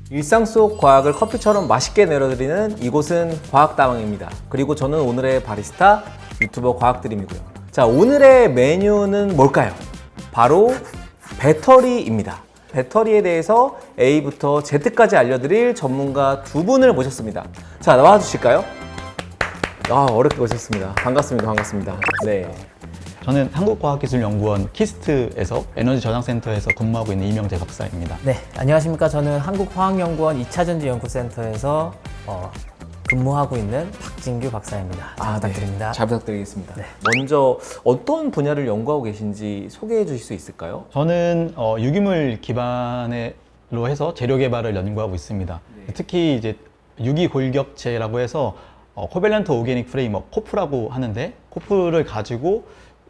일상 속 과학을 커피처럼 맛있게 내려드리는 이곳은 과학다방입니다. 그리고 저는 오늘의 바리스타 유튜버 과학드림이고요. 자, 오늘의 메뉴는 뭘까요? 바로 배터리입니다. 배터리에 대해서 A부터 Z까지 알려드릴 전문가 두 분을 모셨습니다. 자, 나와 주실까요? 어렵게 오셨습니다. 반갑습니다. 네. 저는 한국과학기술연구원 키스트에서 에너지 저장센터에서 근무하고 있는 이명재 박사입니다. 네, 안녕하십니까. 저는 한국화학연구원 2차전지 연구센터에서 근무하고 있는 박진규 박사입니다. 잘 부탁드립니다. 네. 잘 부탁드리겠습니다. 네. 먼저 어떤 분야를 연구하고 계신지 소개해 주실 수 있을까요? 저는 유기물 기반으로 해서 재료 개발을 연구하고 있습니다. 네. 특히 이제 유기골격제라고 해서 코밸런트 오게닉 프레임워크, 코프라고 하는데, 코프를 가지고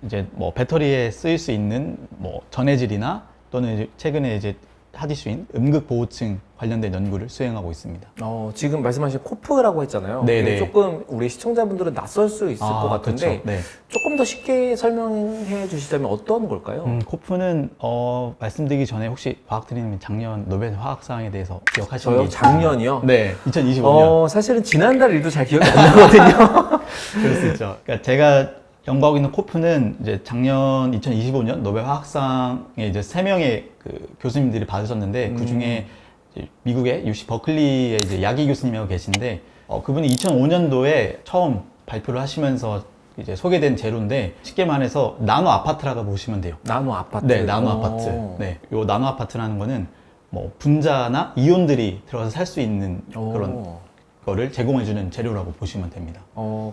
이제 뭐 배터리에 쓰일 수 있는 뭐 전해질이나 또는 이제 최근에 이제 핫이슈인 음극 보호층 관련된 연구를 수행하고 있습니다. 지금 말씀하신 코프라고 했잖아요. 네네. 조금 우리 시청자분들은 낯설 수 있을 것 같은데 그렇죠. 네. 조금 더 쉽게 설명해 주시자면 어떤 걸까요? 코프는 말씀드리기 전에 혹시 과학드림님 작년 노벨 화학상에 대해서 기억하시는 게 저요? 작년이요? 네, 2025년. 사실은 지난달 일도 잘 기억이 안 나거든요. 그럴 수 있죠. 그러니까 제가 연구하고 있는 코프는 이제 작년 2025년 노벨 화학상에 이제 3명의 그 교수님들이 받으셨는데, 그 중에 미국의 UC 버클리의 이제 야기 교수님하고 계신데, 그분이 2005년도에 처음 발표를 하시면서 이제 소개된 재료인데, 쉽게 말해서 나노 아파트라고 보시면 돼요. 나노 아파트. 네, 나노 아파트. 네, 요 나노 아파트라는 거는 뭐 분자나 이온들이 들어가서 살 수 있는 그런 거를 제공해주는 재료라고 보시면 됩니다.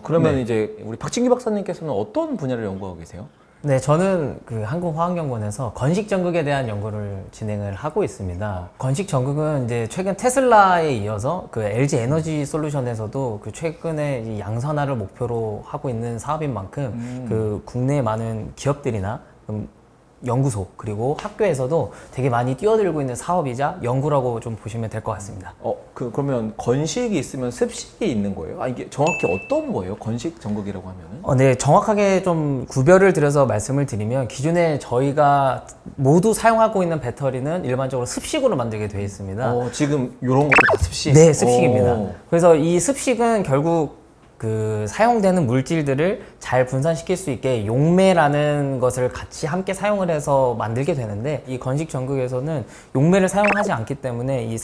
그러면 네. 이제 우리 박진규 박사님께서는 어떤 분야를 연구하고 계세요? 네, 저는 그 한국화학연구원에서 건식 전극에 대한 연구를 진행을 하고 있습니다. 건식 전극은 이제 최근 테슬라에 이어서 그 LG 에너지 솔루션에서도 그 최근에 이 양산화를 목표로 하고 있는 사업인 만큼 그 국내 많은 기업들이나 연구소 그리고 학교에서도 되게 많이 뛰어들고 있는 사업이자 연구라고 좀 보시면 될 것 같습니다. 그러면 건식이 있으면 습식이 있는 거예요? 이게 정확히 어떤 거예요? 건식 전극이라고 하면은? 네, 정확하게 좀 구별을 드려서 말씀을 드리면, 기존에 저희가 모두 사용하고 있는 배터리는 일반적으로 습식으로 만들게 되어 있습니다. 지금 이런 것도 다 습식? 네, 습식입니다. 그래서 이 습식은 결국 그 사용되는 물질들을 잘 분산시킬 수 있게 용매라는 것을 같이 함께 사용을 해서 만들게 되는데, 이 건식 전극에서는 용매를 사용하지 않기 때문에 이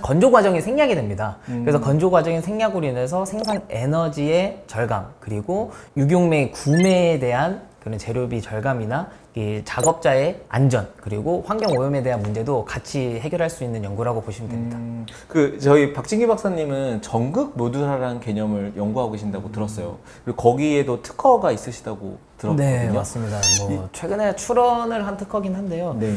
건조 과정이 생략이 됩니다. 그래서 건조 과정의 생략으로 인해서 생산 에너지의 절감, 그리고 유기용매 구매에 대한 그런 재료비 절감이나 이 작업자의 안전, 그리고 환경 오염에 대한 문제도 같이 해결할 수 있는 연구라고 보시면 됩니다. 저희 박진기 박사님은 전극 모듈화라는 개념을 연구하고 계신다고 들었어요. 그리고 거기에도 특허가 있으시다고 들었거든요. 네, 맞습니다. 최근에 출원을 한 특허긴 한데요. 네.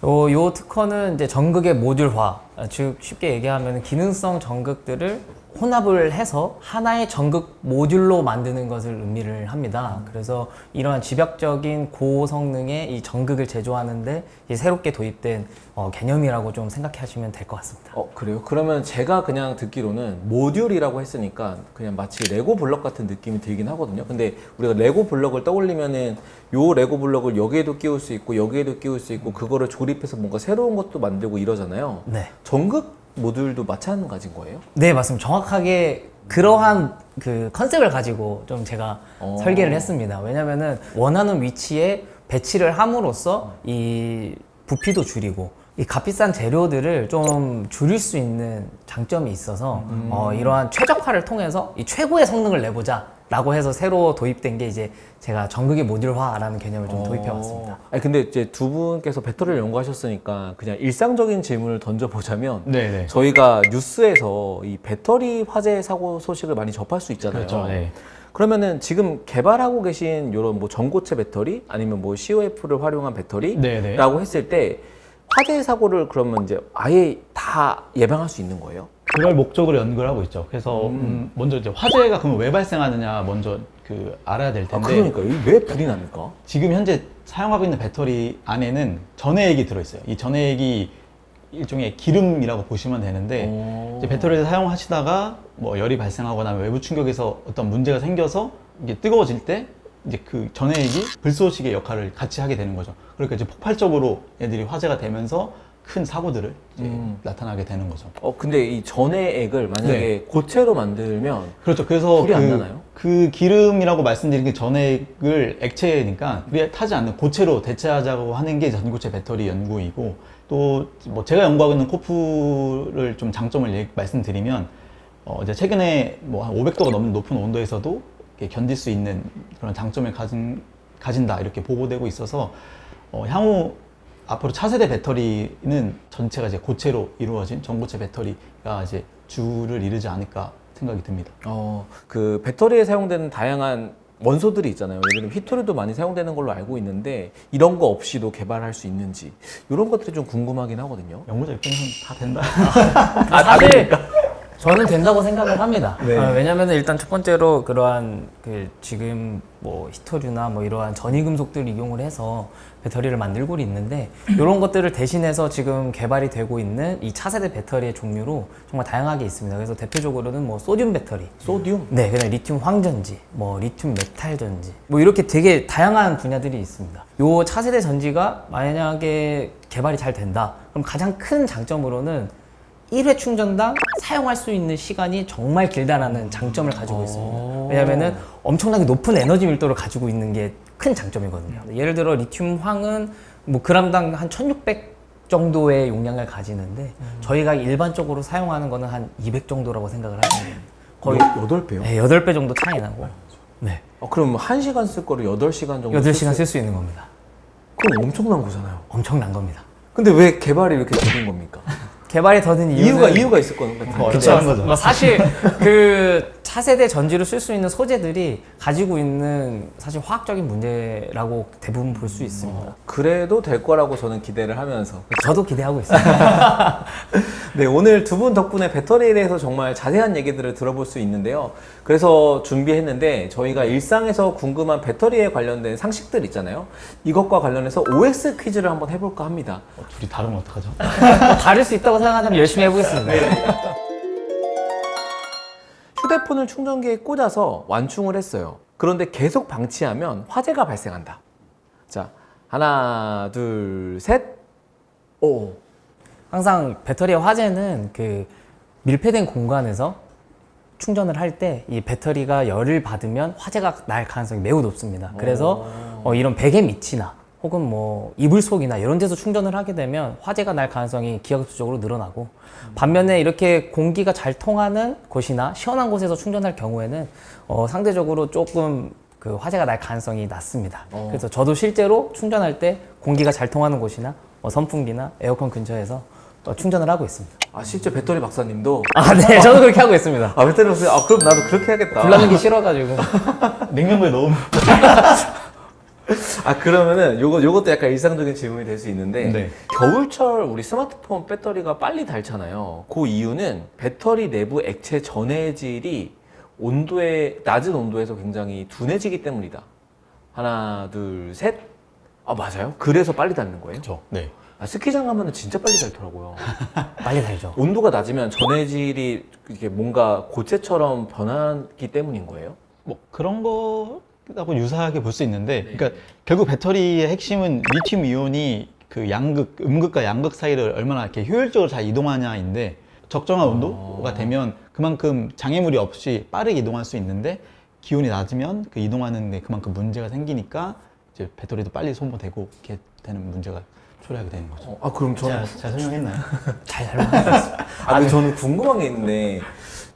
요 특허는 이제 전극의 모듈화, 즉 쉽게 얘기하면 기능성 전극들을 혼합을 해서 하나의 전극 모듈로 만드는 것을 의미를 합니다. 그래서 이러한 집약적인 고성능의 이 전극을 제조하는데 새롭게 도입된 개념이라고 좀 생각하시면 될 것 같습니다. 그래요? 그러면 제가 그냥 듣기로는 모듈이라고 했으니까 그냥 마치 레고 블럭 같은 느낌이 들긴 하거든요. 근데 우리가 레고 블럭을 떠올리면은 요 레고 블럭을 여기에도 끼울 수 있고 여기에도 끼울 수 있고 그거를 조립해서 뭔가 새로운 것도 만들고 이러잖아요. 네. 전극 모듈도 마찬가지인 거예요? 네, 맞습니다. 정확하게 그러한 그 컨셉을 가지고 좀 제가 설계를 했습니다. 왜냐면은 원하는 위치에 배치를 함으로써 이 부피도 줄이고 이 값비싼 재료들을 좀 줄일 수 있는 장점이 있어서 이러한 최적화를 통해서 이 최고의 성능을 내보자 라고 해서 새로 도입된 게 이제 제가 전극의 모듈화라는 개념을 좀 도입해 왔습니다. 근데 이제 두 분께서 배터리를 연구하셨으니까 그냥 일상적인 질문을 던져보자면 네네. 저희가 뉴스에서 이 배터리 화재 사고 소식을 많이 접할 수 있잖아요. 그렇죠. 네. 그러면은 지금 개발하고 계신 이런 뭐 전고체 배터리 아니면 뭐 COF를 활용한 배터리라고 했을 때 화재 사고를 그러면 이제 아예 다 예방할 수 있는 거예요? 그럴 목적으로 연구를 하고 있죠. 그래서 먼저 이제 화재가 그러면 왜 발생하느냐 먼저 알아야 될 텐데. 그러니까요. 왜 불이 납니까? 지금 현재 사용하고 있는 배터리 안에는 전해액이 들어있어요. 이 전해액이 일종의 기름이라고 보시면 되는데, 이제 배터리를 사용하시다가 뭐 열이 발생하거나 외부 충격에서 어떤 문제가 생겨서 이게 뜨거워질 때 이제 그 전해액이 불쏘시개 역할을 같이 하게 되는 거죠. 그러니까 이제 폭발적으로 애들이 화재가 되면서 큰 사고들을 이제 나타나게 되는 거죠. 근데 이 전해액을 만약에 고체로 만들면 그렇죠. 그래서 불이 안 나나요? 그 기름이라고 말씀드린 게 전액을 액체니까 불에 타지 않는 고체로 대체하자고 하는 게 전고체 배터리 연구이고, 또 뭐 제가 연구하고 있는 코프를 좀 장점을 말씀드리면 이제 최근에 뭐 한 500도가 넘는 높은 온도에서도 이렇게 견딜 수 있는 그런 장점을 가진다 이렇게 보고되고 있어서 향후 앞으로 차세대 배터리는 전체가 이제 고체로 이루어진 전고체 배터리가 이제 주를 이루지 않을까 생각이 듭니다. 그 배터리에 사용되는 다양한 원소들이 있잖아요. 예를 들면 히토리도 많이 사용되는 걸로 알고 있는데 이런 거 없이도 개발할 수 있는지 이런 것들이 좀 궁금하긴 하거든요. 연구자 입장에서는 다 된다. 사실 저는 된다고 생각을 합니다. 네. 왜냐하면 일단 첫 번째로 그러한 지금 뭐 히토류나 뭐 이러한 전이금속들을 이용을 해서 배터리를 만들고 있는데, 이런 것들을 대신해서 지금 개발이 되고 있는 이 차세대 배터리의 종류로 정말 다양하게 있습니다. 그래서 대표적으로는 뭐 소듐 배터리, 소듐? 네, 그다음 리튬 황전지, 뭐 리튬 메탈 전지, 뭐 이렇게 되게 다양한 분야들이 있습니다. 요 차세대 전지가 만약에 개발이 잘 된다, 그럼 가장 큰 장점으로는 1회 충전당 사용할 수 있는 시간이 정말 길다라는 장점을 가지고 있습니다. 왜냐하면은 엄청나게 높은 에너지 밀도를 가지고 있는 게 큰 장점이거든요. 예를 들어 리튬 황은 뭐 그람당 한 1600 정도의 용량을 가지는데 저희가 일반적으로 사용하는 거는 한 200 정도라고 생각을 하시면 됩니다. 거의 8배요? 네, 8배 정도 차이 나고. 네. 그럼 1시간 쓸 거를 8시간 정도 8시간 쓸 수 있는 겁니다. 그럼 엄청난 거잖아요. 엄청난 겁니다. 근데 왜 개발이 이렇게 더딘 겁니까? 개발이 더딘 이유는 이유가 있을 거는 어렵다는 거죠. 뭐 사실 그 차세대 전지를 쓸 수 있는 소재들이 가지고 있는 사실 화학적인 문제라고 대부분 볼 수 있습니다. 그래도 될 거라고 저는 기대를 하면서. 저도 기대하고 있습니다. 네, 오늘 두 분 덕분에 배터리에 대해서 정말 자세한 얘기들을 들어볼 수 있는데요. 그래서 준비했는데 저희가 일상에서 궁금한 배터리에 관련된 상식들 있잖아요. 이것과 관련해서 OX 퀴즈를 한번 해볼까 합니다. 둘이 다르면 어떡하죠? 다를 수 있다고 생각하면 열심히 해보겠습니다. 휴대폰을 충전기에 꽂아서 완충을 했어요. 그런데 계속 방치하면 화재가 발생한다. 자, 하나, 둘, 셋. 오. 항상 배터리의 화재는 그 밀폐된 공간에서 충전을 할 때 이 배터리가 열을 받으면 화재가 날 가능성이 매우 높습니다. 그래서 이런 베개 밑이나 혹은 뭐 이불 속이나 이런 데서 충전을 하게 되면 화재가 날 가능성이 기하급수적으로 늘어나고, 반면에 이렇게 공기가 잘 통하는 곳이나 시원한 곳에서 충전할 경우에는 상대적으로 조금 그 화재가 날 가능성이 낮습니다. 그래서 저도 실제로 충전할 때 공기가 잘 통하는 곳이나 선풍기나 에어컨 근처에서 충전을 하고 있습니다. 실제 배터리 박사님도. 네, 저도 그렇게 하고 있습니다. 배터리 박사님, 그럼 나도 그렇게 해야겠다. 불나는 게 싫어가지고. 냉장고에 넣으면 그러면은 요것도 약간 일상적인 질문이 될 수 있는데, 네. 겨울철 우리 스마트폰 배터리가 빨리 닳잖아요. 그 이유는 배터리 내부 액체 전해질이 낮은 온도에서 굉장히 둔해지기 때문이다. 하나, 둘, 셋. 맞아요? 그래서 빨리 닳는 거예요? 그렇죠. 네. 스키장 가면은 진짜 빨리 닳더라고요. 빨리 달죠. 온도가 낮으면 전해질이 이게 뭔가 고체처럼 변하기 때문인 거예요? 뭐 그런 거하고 유사하게 볼 수 있는데, 그러니까 결국 배터리의 핵심은 리튬 이온이 그 음극과 양극 사이를 얼마나 이렇게 효율적으로 잘 이동하냐인데, 적정한 온도가 되면 그만큼 장애물이 없이 빠르게 이동할 수 있는데, 기온이 낮으면 그 이동하는 데 그만큼 문제가 생기니까 이제 배터리도 빨리 소모되고 이렇게 되는 문제가 초래하게 되는 거죠. 그럼 저는 잘 설명했나요? 잘 설명하셨어요. 근데 저는 궁금한 게 있는데,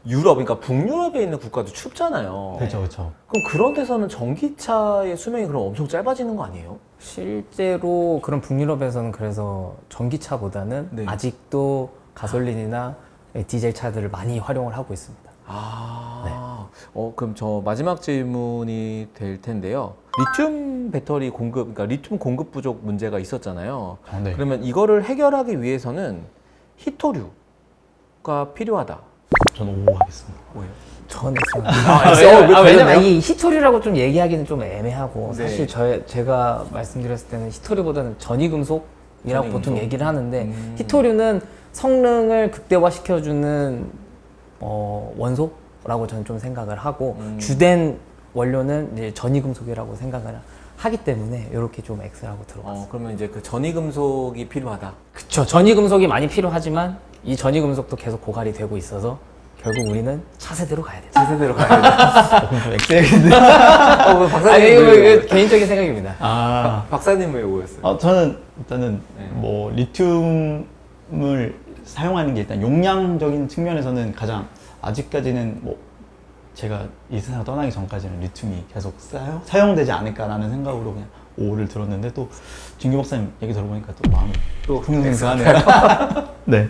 그러니까 북유럽에 있는 국가도 춥잖아요. 그렇죠, 그렇죠. 그럼 그런 데서는 전기차의 수명이 그럼 엄청 짧아지는 거 아니에요? 실제로 그런 북유럽에서는 그래서 전기차보다는 네. 아직도 가솔린이나 디젤 차들을 많이 활용을 하고 있습니다. 그럼 저 마지막 질문이 될 텐데요. 리튬 배터리 그러니까 리튬 공급 부족 문제가 있었잖아요. 네. 그러면 이거를 해결하기 위해서는 히토류가 필요하다. 저는 O 하겠습니다. 뭐예요? 저는 왜 왜냐면 이 히토류라고 좀 얘기하기는 좀 애매하고, 네. 사실 제가 말씀드렸을 때는 히토류보다는 전이금속이라고 보통 얘기를 하는데, 히토류는 성능을 극대화시켜주는 원소라고 저는 좀 생각을 하고, 주된 원료는 이제 전이금속이라고 생각을 하기 때문에 이렇게 좀 X라고 들어갔어요. 그러면 이제 그 전이금속이 필요하다. 그쵸. 전이금속이 많이 필요하지만 이 전이금속도 계속 고갈이 되고 있어서 결국 우리는 차세대로 가야 돼요. 차세대로 가야 돼. 그럼 좀 엑셀인데. 뭐 박사님 이거 왜 이거 개인적인 생각입니다. 박사님 왜 오였어요? 저는 일단은 네. 뭐 리튬을 사용하는 게 일단 용량적인 측면에서는 가장 아직까지는 뭐 제가 이 세상을 떠나기 전까지는 리튬이 계속 사용되지 않을까라는 생각으로 그냥 O를 들었는데 또 진규 박사님 얘기 들어보니까 또 마음이 또 흥숭생숭하네요. 네.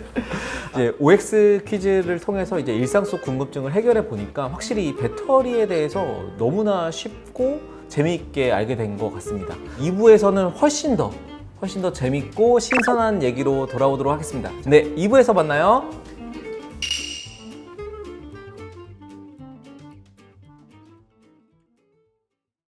이제 OX 퀴즈를 통해서 이제 일상 속 궁금증을 해결해 보니까 확실히 이 배터리에 대해서 너무나 쉽고 재미있게 알게 된 것 같습니다. 2부에서는 훨씬 더 재밌고 신선한 얘기로 돌아오도록 하겠습니다. 네, 2부에서 만나요.